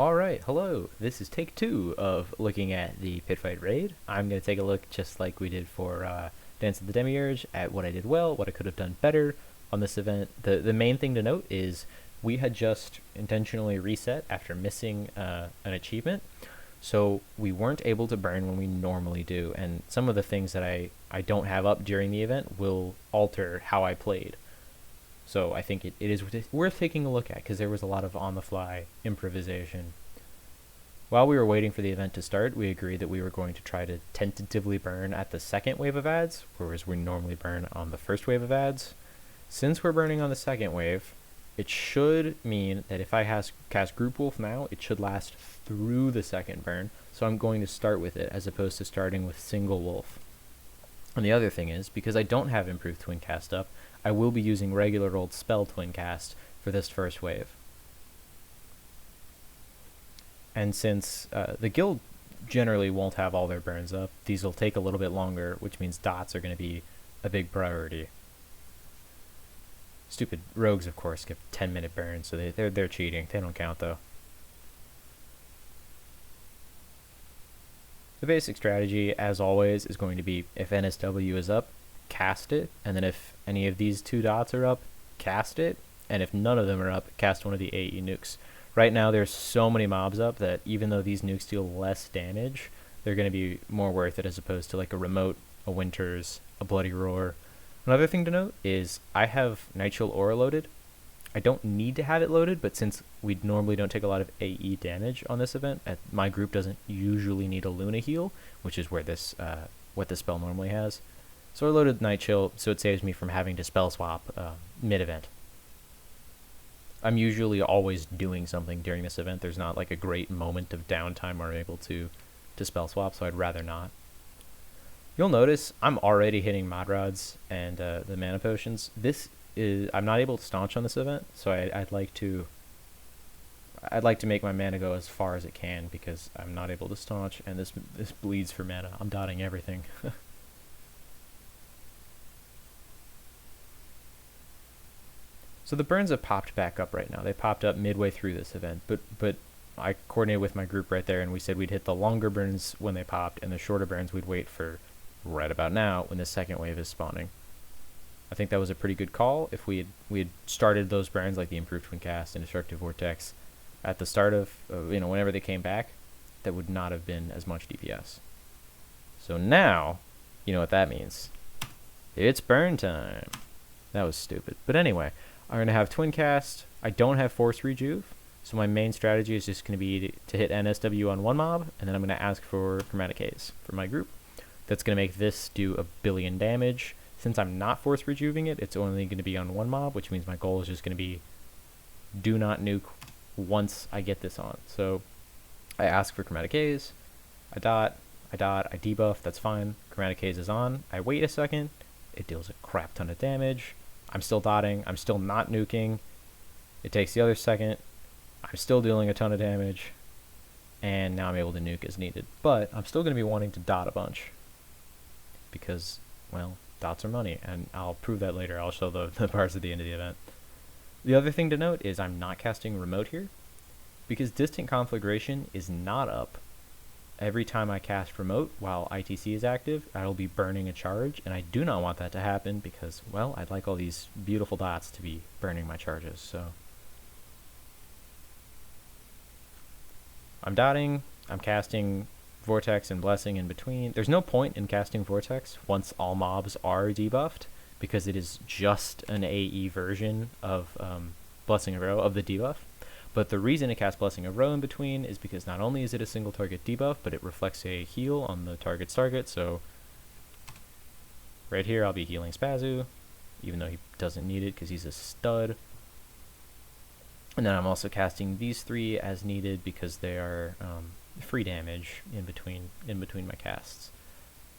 Alright, hello. This is take 2 of looking at the Pitfight Raid. I'm going to take a look, just like we did for Dance of the Demiurge, at what I did well, what I could have done better on this event. The main thing to note is we had just intentionally reset after missing an achievement, so we weren't able to burn when we normally do, and some of the things that I don't have up during the event will alter how I played. So I think it is worth taking a look at, because there was a lot of on-the-fly improvisation. While we were waiting for the event to start, we agreed that we were going to try to tentatively burn at the second wave of ads, whereas we normally burn on the first wave of ads. Since we're burning on the second wave, it should mean that if I cast Group Wolf now, it should last through the second burn, so I'm going to start with it as opposed to starting with Single Wolf. And the other thing is, because I don't have Improved Twin Cast up, I will be using regular old Spell Twin Cast for this first wave. And since the guild generally won't have all their burns up, these will take a little bit longer, which means dots are going to be a big priority. Stupid rogues, of course, get 10-minute burns, so they're cheating. They don't count, though. The basic strategy, as always, is going to be if NSW is up, cast it, and then if any of these two dots are up, cast it, and if none of them are up, cast one of the AE nukes. Right now there's so many mobs up that even though these nukes deal less damage, they're going to be more worth it as opposed to like a Remote, a Winters, a Bloody Roar. Another thing to note is I have Nightchill Aura loaded. I don't need to have it loaded, but since we normally don't take a lot of AE damage on this event, my group doesn't usually need a Luna heal, which is where this what this spell normally has. So I loaded Nightchill, so it saves me from having to spell swap mid-event. I'm usually always doing something during this event. There's not like a great moment of downtime where I'm able to spell swap, so I'd rather not. You'll notice I'm already hitting Mod Rods and the Mana Potions. I'm not able to staunch on this event, so I'd like to make my mana go as far as it can because I'm not able to staunch, and this bleeds for mana. I'm dotting everything. So the burns have popped back up right now. They popped up midway through this event, but I coordinated with my group right there, and we said we'd hit the longer burns when they popped, and the shorter burns we'd wait for right about now when the second wave is spawning. I think that was a pretty good call. If we had started those burns like the Improved Twin Cast and Destructive Vortex at the start of whenever they came back, that would not have been as much DPS. So now, you know what that means. It's burn time. That was stupid. But anyway, I'm going to have Twin Cast. I don't have Force Rejuve, so my main strategy is just going to be to hit NSW on one mob, and then I'm going to ask for Chromatic Haze for my group. That's going to make this do 1 billion damage. Since I'm not Force Rejuving it, it's only going to be on one mob, which means my goal is just going to be do not nuke once I get this on. So I ask for Chromatic Haze, I dot, I debuff, that's fine. Chromatic Haze is on. I wait a second, it deals a crap ton of damage. I'm still dotting, I'm still not nuking. It takes the other second, I'm still dealing a ton of damage, and now I'm able to nuke as needed. But I'm still going to be wanting to dot a bunch, because, well, dots are money, and I'll prove that later. I'll show the parts at the end of the event. The other thing to note is I'm not casting Remote here, because Distant Conflagration is not up. Every time I cast Remote while ITC is active, I'll be burning a charge, and I do not want that to happen because, well, I'd like all these beautiful dots to be burning my charges. So I'm dotting, I'm casting Vortex and Blessing in between. There's no point in casting Vortex once all mobs are debuffed, because it is just an AE version of Blessing of Row of the debuff. But the reason to cast Blessing of Row in between is because not only is it a single target debuff, but it reflects a heal on the target's target. So right here I'll be healing Spazu, even though he doesn't need it because he's a stud. And then I'm also casting these three as needed because they are free damage in between my casts.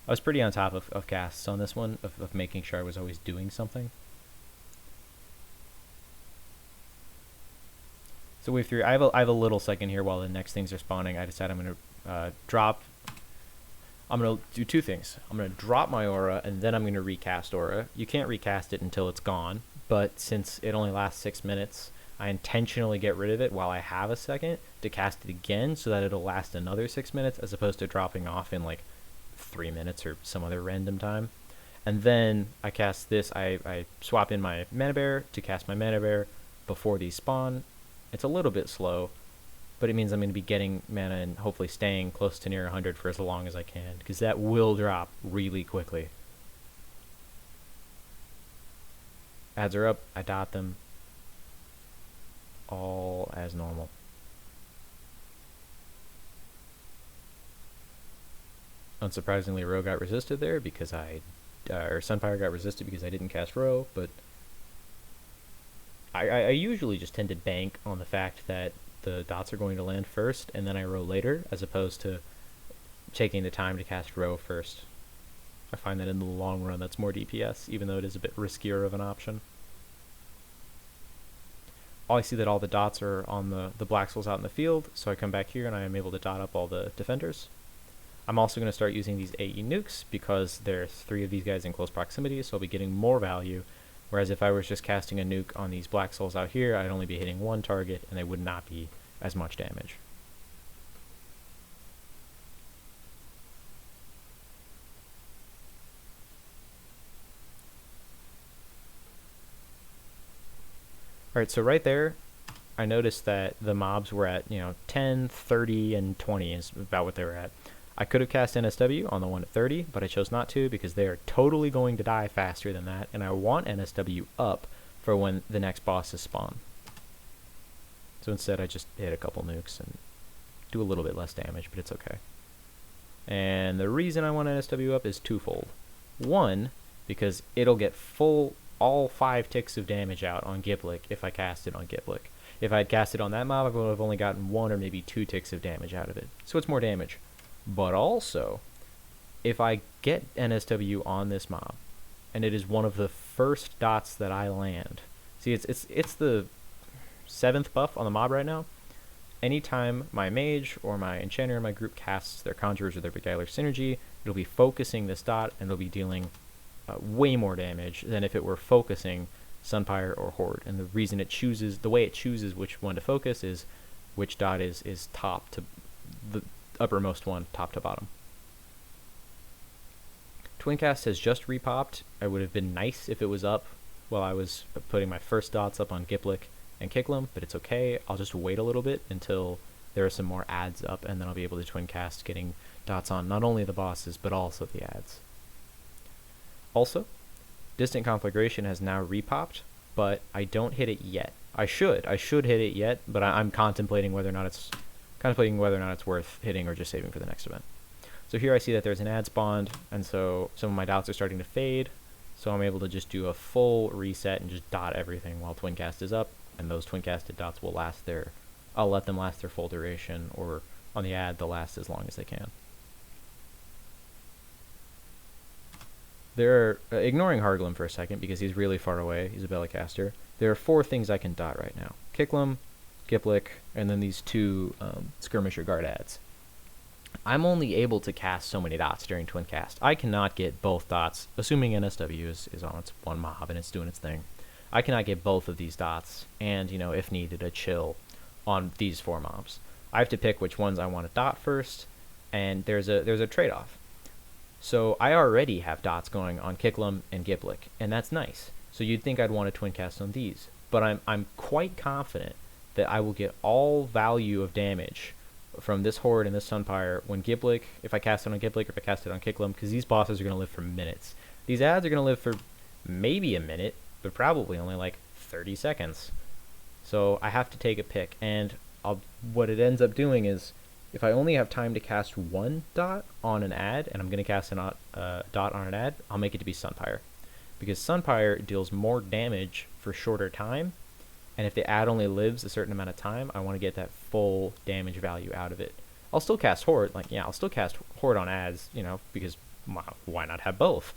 I was pretty on top of casts on this one, of making sure I was always doing something. So wave 3, I have a little second here while the next things are spawning. I decide I'm going to I'm going to do two things. I'm going to drop my aura, and then I'm going to recast aura. You can't recast it until it's gone, but since it only lasts 6 minutes, I intentionally get rid of it while I have a second to cast it again so that it'll last another 6 minutes as opposed to dropping off in like 3 minutes or some other random time. And then I cast this. I swap in my mana bear to cast my mana bear before these spawn. It's a little bit slow, but it means I'm going to be getting mana and hopefully staying close to near 100 for as long as I can, because that will drop really quickly. Ads are up, I dot them, all as normal. Unsurprisingly, Row got resisted there because or Sunfire got resisted because I didn't cast Row, but I usually just tend to bank on the fact that the dots are going to land first and then I Row later, as opposed to taking the time to cast Row first. I find that in the long run that's more DPS, even though it is a bit riskier of an option. I see that all the dots are on the black souls out in the field, so I come back here and I am able to dot up all the defenders. I'm also going to start using these AE nukes because there's 3 of these guys in close proximity, so I'll be getting more value, whereas if I was just casting a nuke on these black souls out here, I'd only be hitting 1 target and they would not be as much damage. Alright, so right there, I noticed that the mobs were at, 10, 30, and 20 is about what they were at. I could have cast NSW on the one at 30, but I chose not to because they are totally going to die faster than that, and I want NSW up for when the next bosses spawn. So instead I just hit a couple nukes and do a little bit less damage, but it's okay. And the reason I want NSW up is twofold. One, because it'll get all 5 ticks of damage out on Giblick if I cast it on Giblick. If I'd cast it on that mob, I would have only gotten 1 or maybe 2 ticks of damage out of it. So it's more damage. But also, if I get NSW on this mob, and it is one of the first dots that I land, see, it's the 7th buff on the mob right now. Anytime my mage or my enchanter in my group casts their conjurers or their beguiler synergy, it'll be focusing this dot and it'll be dealing way more damage than if it were focusing Sunfire or Horde. And the reason the way it chooses which one to focus is which dot is top to the uppermost one, top to bottom. Twincast has just repopped. It would have been nice if it was up while I was putting my first dots up on Giblick and Kiklim, but it's okay. I'll just wait a little bit until there are some more ads up, and then I'll be able to Twincast, getting dots on not only the bosses but also the ads. Also, Distant Conflagration has now repopped, but I don't hit it yet. I should hit it yet, but I'm contemplating whether or not it's worth hitting or just saving for the next event. So here I see that there's an ad spawned, and so some of my dots are starting to fade, so I'm able to just do a full reset and just dot everything while Twincast is up, and those Twincasted dots will last I'll let them last their full duration, or on the ad they'll last as long as they can. There are, ignoring Harglum for a second because he's really far away, he's a Bellicaster, there are 4 things I can dot right now. Kiklim, Giblick, and then these 2 Skirmisher Guard ads. I'm only able to cast so many dots during Twincast. I cannot get both dots, assuming NSW is on its one mob and it's doing its thing. I cannot get both of these dots and, if needed, a chill on these 4 mobs. I have to pick which ones I want to dot first, and there's a trade-off. So I already have dots going on Kiklim and Giblick, and that's nice. So you'd think I'd want to Twincast on these, but I'm quite confident that I will get all value of damage from this Horde and this Sunfire when Giblick, if I cast it on Giblick or if I cast it on Kiklim, because these bosses are going to live for minutes. These ads are going to live for maybe a minute, but probably only like 30 seconds. So I have to take a pick, and what it ends up doing is, if I only have time to cast 1 dot on an ad, and I'm going to cast a dot on an ad, I'll make it to be Sunfire. Because Sunfire deals more damage for shorter time, and if the ad only lives a certain amount of time, I want to get that full damage value out of it. I'll still cast Horde, I'll still cast Horde on ads, because why not have both?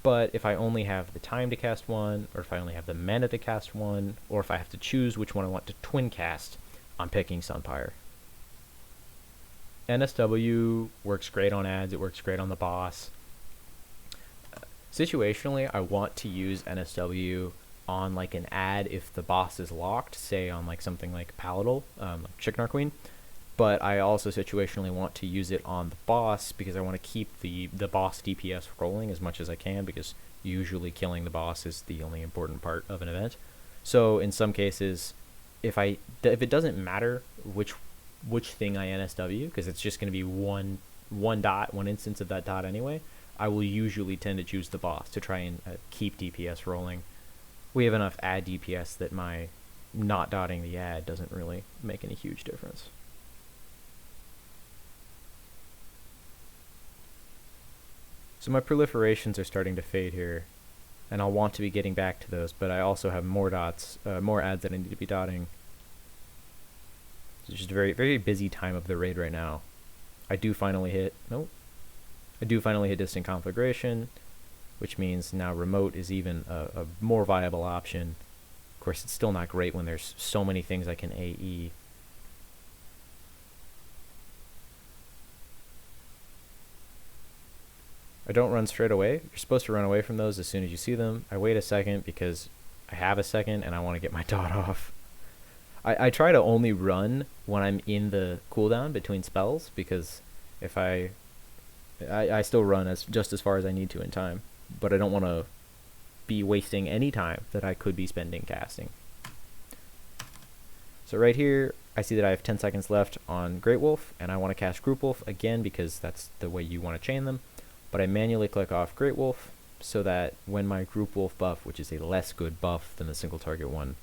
But if I only have the time to cast one, or if I only have the mana to cast one, or if I have to choose which one I want to Twincast, I'm picking Sunfire. NSW works great on ads, it works great on the boss. Situationally, I want to use NSW on like an ad if the boss is locked, say on like something like Paladin, like Shiknar Queen. But I also situationally want to use it on the boss because I want to keep the boss DPS rolling as much as I can, because usually killing the boss is the only important part of an event. So in some cases, if it doesn't matter which thing I NSW, because it's just going to be one instance of that dot anyway, I will usually tend to choose the boss to try and keep DPS rolling. We have enough ad DPS that my not dotting the ad doesn't really make any huge difference. So my proliferations are starting to fade here, and I'll want to be getting back to those, but I also have more dots, more ads that I need to be dotting. It's just a very, very busy time of the raid right now. I do finally hit distant conflagration, which means now remote is even a more viable option. Of course, it's still not great when there's so many things I can AE. I don't run straight away. You're supposed to run away from those as soon as you see them. I wait a second because I have a second and I want to get my dot off. I try to only run when I'm in the cooldown between spells, because if I still run just as far as I need to in time, but I don't want to be wasting any time that I could be spending casting. So right here, I see that I have 10 seconds left on Great Wolf, and I want to cast Group Wolf again because that's the way you want to chain them. But I manually click off Great Wolf so that when my Group Wolf buff, which is a less good buff than the single target one,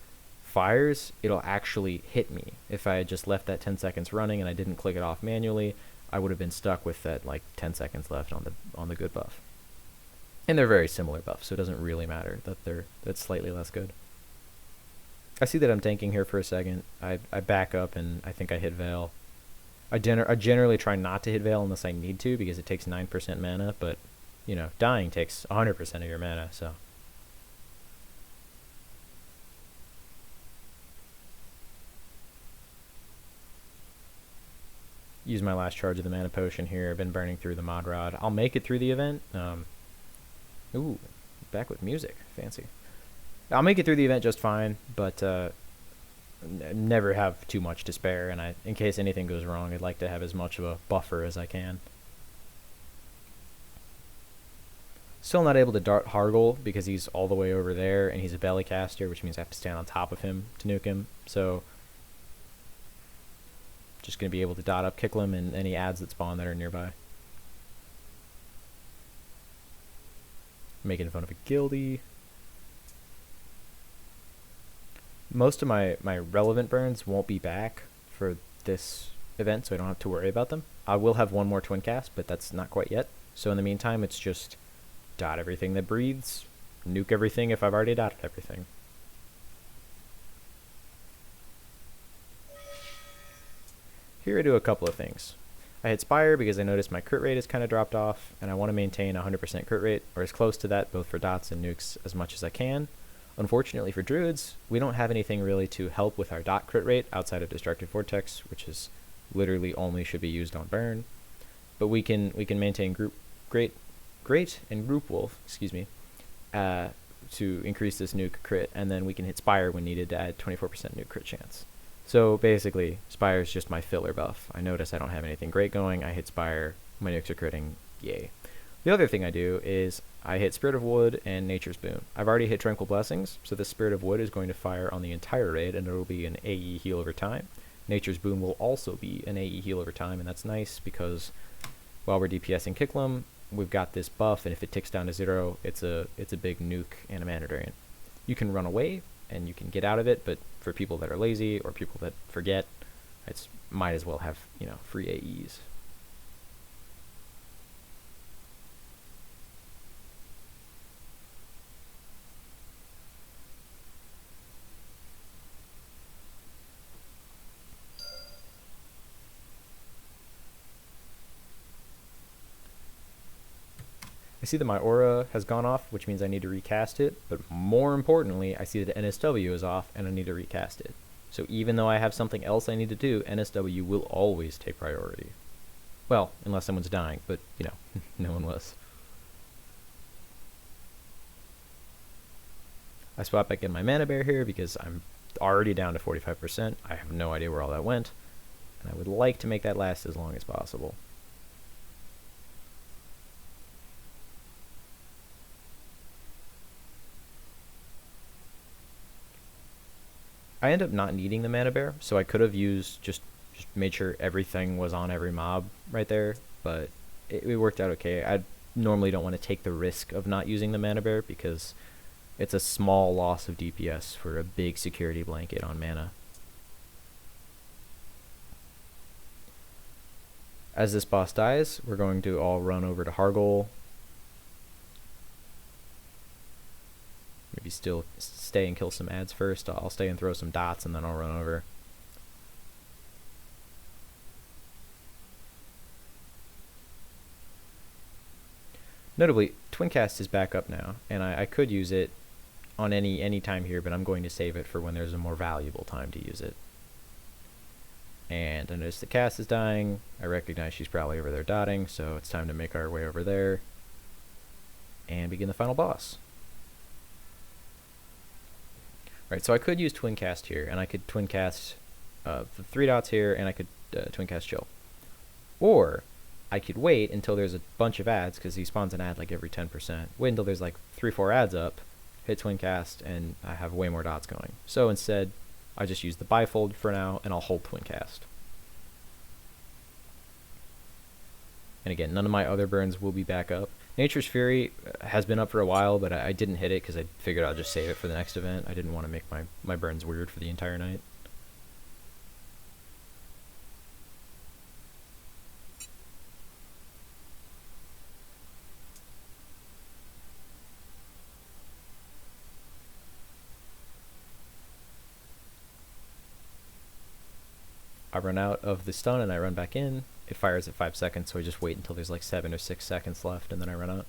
fires, it'll actually hit me. If I had just left that 10 seconds running and I didn't click it off manually, I would have been stuck with that like 10 seconds left on the good buff. And they're very similar buffs, so it doesn't really matter that that's slightly less good. I see that I'm tanking here for a second. I back up and I think I hit Veil. I generally try not to hit Veil unless I need to, because it takes 9% mana, but, you know, dying takes 100% of your mana, so. Use my last charge of the mana potion here. I've been burning through the mod rod. I'll make it through the event. Ooh, back with music. Fancy. I'll make it through the event just fine, but never have too much to spare, and in case anything goes wrong, I'd like to have as much of a buffer as I can. Still not able to dart Hargle because he's all the way over there, and he's a belly caster, which means I have to stand on top of him to nuke him. So just going to be able to dot up Kicklim and any ads that spawn that are nearby. Making fun of a guildie. Most of my relevant burns won't be back for this event, so I don't have to worry about them. I will have one more twin cast, but that's not quite yet. So in the meantime, it's just dot everything that breathes, nuke everything if I've already dotted everything. Here I do a couple of things. I hit Spire because I noticed my crit rate has kind of dropped off, and I want to maintain 100% crit rate, or as close to that, both for dots and nukes, as much as I can. Unfortunately for Druids, we don't have anything really to help with our dot crit rate outside of Destructive Vortex, which is literally only should be used on burn. But we can maintain Great and Group Wolf, excuse me, to increase this nuke crit, and then we can hit Spire when needed to add 24% nuke crit chance. So basically, Spire is just my filler buff. I notice I don't have anything great going. I hit Spire, my nukes are critting, yay. The other thing I do is I hit Spirit of Wood and Nature's Boon. I've already hit Tranquil Blessings, so the Spirit of Wood is going to fire on the entire raid, and it will be an AE heal over time. Nature's Boon will also be an AE heal over time, and that's nice because while we're DPSing Kicklim, we've got this buff, and if it ticks down to 0, it's a big nuke and a mana drain. You can run away, and you can get out of it, but for people that are lazy or people that forget, it's might as well have, you know, free AEs. I see that my aura has gone off, which means I need to recast it, but more importantly, I see that NSW is off and I need to recast it. So even though I have something else I need to do, NSW will always take priority. Well, unless someone's dying, but, you know, no one was. I swap back in my mana bear here because I'm already down to 45%. I have no idea where all that went, and I would like to make that last as long as possible. I end up not needing the mana bear, so I could have used just made sure everything was on every mob right there, but it worked out okay. I normally don't want to take the risk of not using the mana bear because it's a small loss of DPS for a big security blanket on mana. As this boss dies, we're going to all run over to Hargol. Maybe still stay and kill some ads first. I'll stay and throw some dots and then I'll run over. Notably, Twin Cast is back up now, and I could use it on any time here, but I'm going to save it for when there's a more valuable time to use it. And I notice the cast is dying. I recognize she's probably over there dotting, so it's time to make our way over there and begin the final boss. Right, so I could use Twin Cast here, and I could Twin Cast the 3 dots here, and I could Twin Cast Chill. Or I could wait until there's a bunch of ads, because he spawns an ad like every 10%. Wait until there's like 3-4 ads up, hit Twin Cast, and I have way more dots going. So instead, I just use the bifold for now, and I'll hold Twin Cast. And again, none of my other burns will be back up. Nature's Fury has been up for a while, but I didn't hit it because I figured I'll just save it for the next event. I didn't want to make my burns weird for the entire night. I run out of the stun and I run back in. It fires at 5 seconds, so I just wait until there's like 7 or 6 seconds left and then I run out.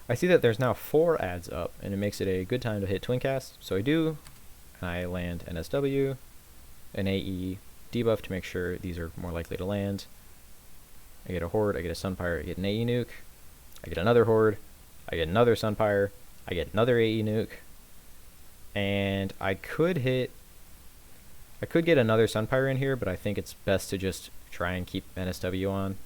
I see that there's now 4 ads up, and it makes it a good time to hit Twin Cast, so I do. I land an SW, an AE, debuff to make sure these are more likely to land. I get a Horde, I get a Sunpyre, I get an AE nuke, I get another Horde, I get another Sunpyre, I get another AE nuke, and I could get another Sunpyre in here, but I think it's best to just try and keep NSW on.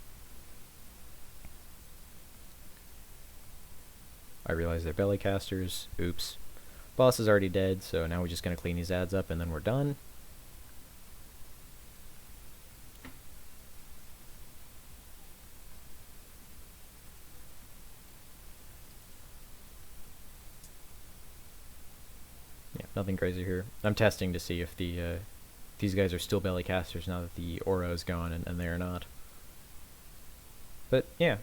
I realize they're belly casters. Oops. Boss is already dead, so now we're just going to clean these ads up and then we're done. Yeah, nothing crazy here. I'm testing to see if these guys are still belly casters now that the aura is gone, and they are not. But yeah,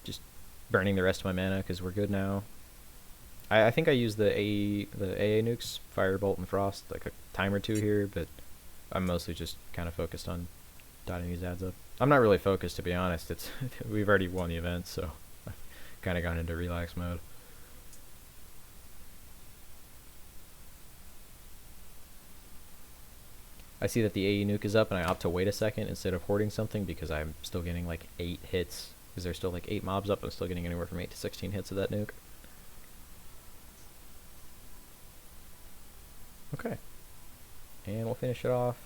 just burning the rest of my mana because we're good now. I think I used the AA nukes, Firebolt and Frost, like a time or two here, but I'm mostly just kind of focused on dotting these ads up. I'm not really focused, to be honest. It's we've already won the event, so I've kind of gone into relax mode. I see that the AE nuke is up, and I opt to wait a second instead of hoarding something because I'm still getting like 8 hits. Because there's still like 8 mobs up, I'm still getting anywhere from 8 to 16 hits of that nuke. Okay. And we'll finish it off.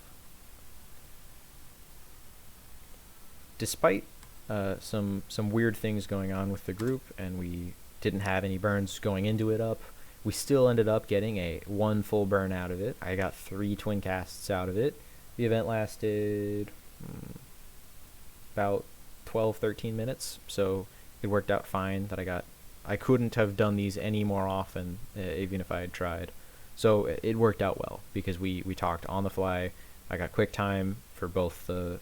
Despite some weird things going on with the group, and we didn't have any burns going into it up, we still ended up getting 1 full burn out of it. I got 3 Twin Casts out of it. The event lasted about 12-13 minutes, so it worked out fine that I couldn't have done these any more often, even if I had tried. So it worked out well because we talked on the fly. I got quick time for both the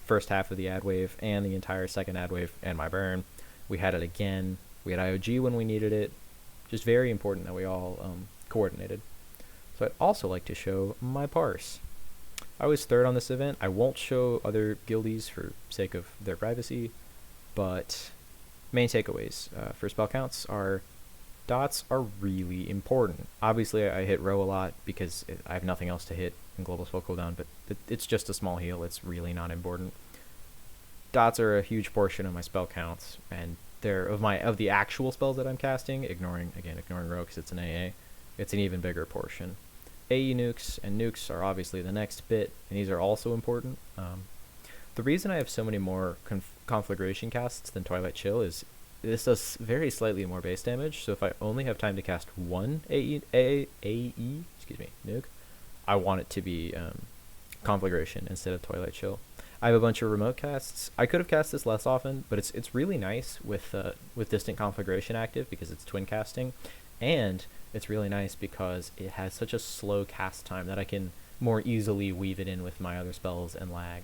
first half of the ad wave and the entire second ad wave and my burn. We had it again. We had IOG when we needed it. Just very important that we all coordinated. So I'd also like to show my parse. I was 3rd on this event. I won't show other guildies for sake of their privacy, but main takeaways for spell counts are dots are really important. Obviously, I hit row a lot because I have nothing else to hit in global spell cooldown, but it's just a small heal. It's really not important. Dots are a huge portion of my spell counts, and of the actual spells that I'm casting, ignoring Rogue because it's an AA, it's an even bigger portion. AE nukes and nukes are obviously the next bit, and these are also important. The reason I have so many more conflagration casts than Twilight Chill is this does very slightly more base damage, so if I only have time to cast one AE, nuke, I want it to be conflagration instead of Twilight Chill. I have a bunch of remote casts. I could have cast this less often, but it's really nice with distant conflagration active because it's twin casting, and it's really nice because it has such a slow cast time that I can more easily weave it in with my other spells and lag.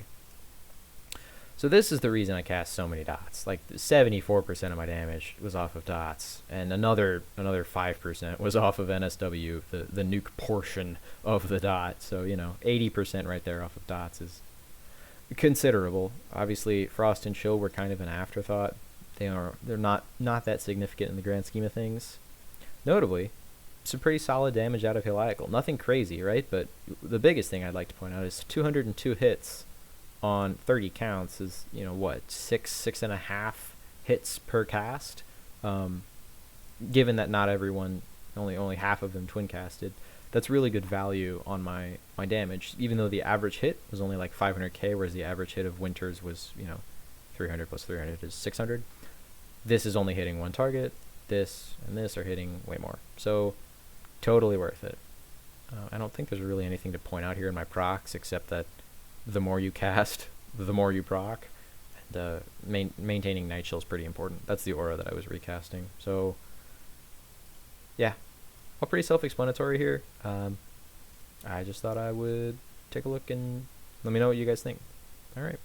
So this is the reason I cast so many dots. Like 74% of my damage was off of dots, and another 5% was off of NSW, the nuke portion of the dot. So 80% right there off of dots is considerable. Obviously, Frost and Chill were kind of an afterthought. They're not that significant in the grand scheme of things. Notably, some pretty solid damage out of Heliacal. Nothing crazy, right? But the biggest thing I'd like to point out is 202 hits on 30 counts is, six and a half hits per cast. Given that not everyone, only half of them twin casted, that's really good value on my damage, even though the average hit was only like 500k, whereas the average hit of Winters was, 300 plus 300 is 600. This is only hitting one target. This and this are hitting way more. So totally worth it. I don't think there's really anything to point out here in my procs except that the more you cast, the more you proc, and maintaining Night Chill is pretty important. That's the aura that I was recasting. So yeah, all pretty self-explanatory here. I just thought I would take a look and let me know what you guys think. All right.